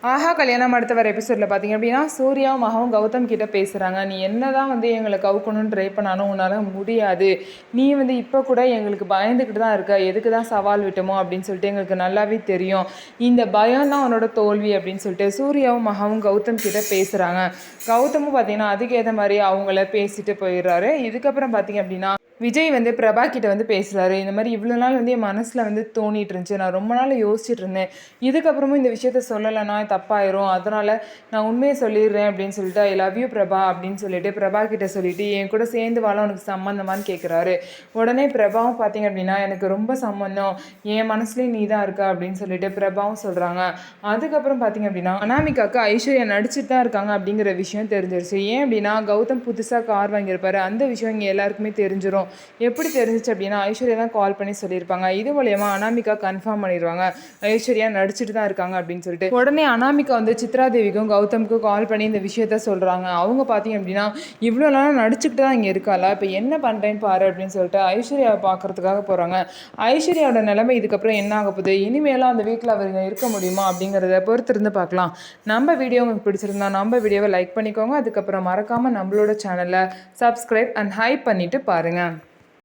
ஆஹா கல்யாணம் அடுத்த வர எபிசோடில் பார்த்தீங்க அப்படின்னா சூர்யாவும் மகாவும் கௌதம் கிட்ட பேசுகிறாங்க. நீ என்ன தான் எங்களை கவுக்கணும்னு ட்ரை பண்ணாலும் உன்னால் முடியாது. நீ இப்போ கூட எங்களுக்கு பயந்துக்கிட்டு தான் இருக்க. எதுக்கு தான் சவால் விட்டோமோ அப்படின்னு சொல்லிட்டு எங்களுக்கு நல்லாவே தெரியும். இந்த பயம் தான் உன்னோட தோல்வி அப்படின்னு சொல்லிட்டு சூர்யாவும் மகாவும் கௌதம் கிட்ட பேசுகிறாங்க. கௌதமும் பார்த்தீங்கன்னா அதுக்கேற்ற மாதிரி அவங்கள பேசிட்டு போயிடுறாரு. இதுக்கப்புறம் பார்த்தீங்க அப்படின்னா விஜய் பிரபா கிட்ட பேசுகிறாரு. இந்த மாதிரி இவ்வளோ நாள் என் மனசில் தோணிட்டு இருந்துச்சு. நான் ரொம்ப நாள் யோசிச்சுட்டு இருந்தேன். இதுக்கப்புறமும் இந்த விஷயத்த சொல்லலைன்னா தப்பாயிரும். அதனால் நான் உண்மையை சொல்லிடுறேன் அப்படின்னு சொல்லிட்டு ஐ லவ் யூ பிரபா அப்படின்னு சொல்லிட்டு பிரபா கிட்ட சொல்லிட்டு என் கூட சேர்ந்து வாழ உனக்கு சம்மந்தமானு கேட்குறாரு. உடனே பிரபாவும் பார்த்தீங்க அப்படின்னா எனக்கு ரொம்ப சம்மந்தம், என் மனசுலேயும் நீ தான் இருக்க அப்படின்னு சொல்லிட்டு பிரபாவும் சொல்கிறாங்க. அதுக்கப்புறம் பார்த்தீங்க அப்படின்னா அனாமிகாவுக்கு ஐஸ்வர்யா நடிச்சுட்டு தான் இருக்காங்க அப்படிங்கிற விஷயம் தெரிஞ்சிருச்சு. ஏன் அப்படின்னா கௌதம் புதுசாக கார் வாங்கியிருப்பாரு. அந்த விஷயம் இங்கே எல்லாருக்குமே தெரிஞ்சிடும். எப்படி தெரிஞ்சிச்சு அப்படின்னா ஐஸ்வர்யா தான் கால் பண்ணி சொல்லியிருப்பாங்க. இது மூலயமா அனாமிகா கன்ஃபார்ம் பண்ணிடுவாங்க ஐஸ்வர்யா நடிச்சுட்டு தான் இருக்காங்க அப்படின்னு சொல்லிட்டு. உடனே அனாமிகா சித்ரா தேவிக்கும் கௌதமுக்கும் கால் பண்ணி இந்த விஷயத்த சொல்கிறாங்க. அவங்க பார்த்தீங்க அப்படின்னா இவ்வளோ நாள் நடிச்சுக்கிட்டு தான் இங்கே இருக்காளா, இப்போ என்ன பண்ணுறேன்னு பாரு அப்படின்னு சொல்லிட்டு ஐஸ்வர்யாவை பார்க்கறதுக்காக போகிறாங்க. ஐஸ்வர்யாவோட நிலைமை இதுக்கப்புறம் என்ன ஆக போகுது, இனிமேலாம் அந்த வீட்டில் அவங்க இருக்க முடியுமா அப்படிங்கிறத பொறுத்திருந்து பார்க்கலாம். நம்ம வீடியோ உங்களுக்கு பிடிச்சிருந்தா நம்ம வீடியோவை லைக் பண்ணிக்கோங்க. அதுக்கப்புறம் மறக்காமல் நம்மளோட சேனலை சப்ஸ்கிரைப் அண்ட் ஹைப் பண்ணிவிட்டு பாருங்கள்.